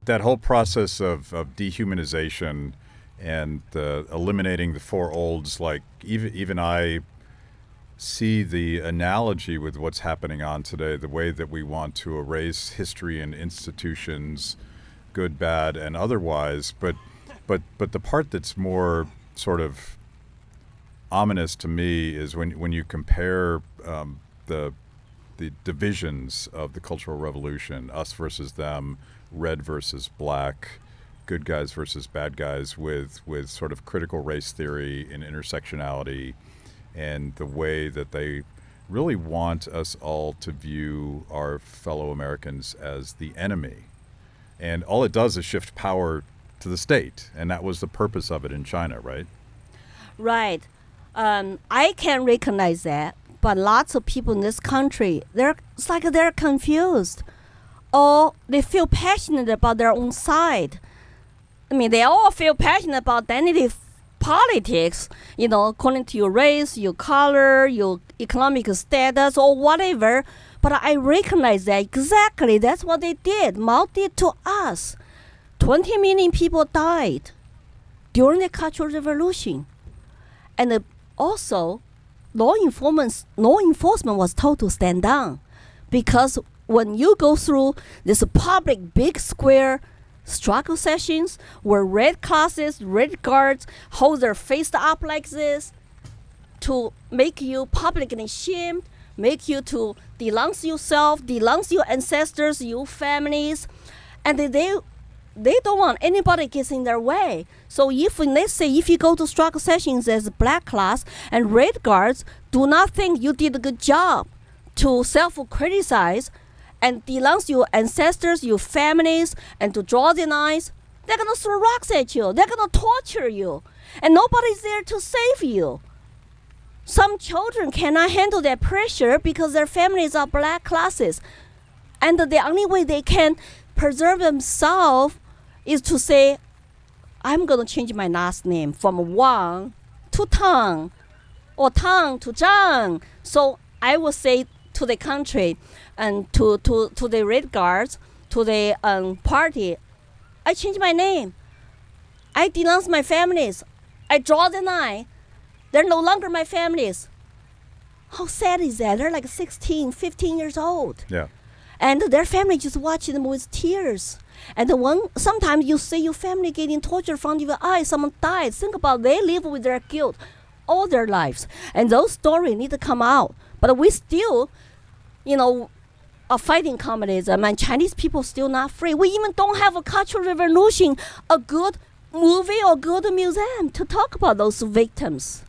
that whole process of dehumanization and eliminating the four olds, like even I see the analogy with what's happening on today, the way that we want to erase history and institutions, good, bad, and otherwise. But the part that's more sort of ominous to me is when you compare the divisions of the Cultural Revolution, us versus them, red versus black, good guys versus bad guys, with sort of critical race theory and intersectionality, and the way that they really want us all to view our fellow Americans as the enemy. And all it does is shift power to the state, and that was the purpose of it in China, right? Right. I can recognize that, but lots of people in this country, it's like they're confused, or they feel passionate about their own side. I mean, they all feel passionate about identity politics, according to your race, your color, your economic status, or whatever. But I recognize that exactly that's what they did. Mao did to us. 20 million people died during the Cultural Revolution. And also, law enforcement was told to stand down, because when you go through this public big square struggle sessions where red classes, red guards hold their face up like this to make you publicly shamed, make you to denounce yourself, denounce your ancestors, your families, and they don't want anybody gets in their way. So if you go to struggle sessions as a black class and red guards do not think you did a good job to self-criticize and denounce your ancestors, your families, and to draw the lines, they're going to throw rocks at you. They're going to torture you. And nobody's there to save you. Some children cannot handle that pressure because their families are black classes. And the only way they can preserve themselves is to say, I'm going to change my last name from Wang to Tang, or Tang to Zhang. So I will say to the country and to the red guards, to the party, I change my name. I denounce my families. I draw the line. They're no longer my families. How sad is that? They're like 16, 15 years old. Yeah. And their family just watching them with tears. And sometimes you see your family getting tortured from your eyes. Someone died. Think about they live with their guilt all their lives. And those stories need to come out. But we still, are fighting communism, and Chinese people still not free. We even don't have a cultural revolution, a good movie or good museum to talk about those victims.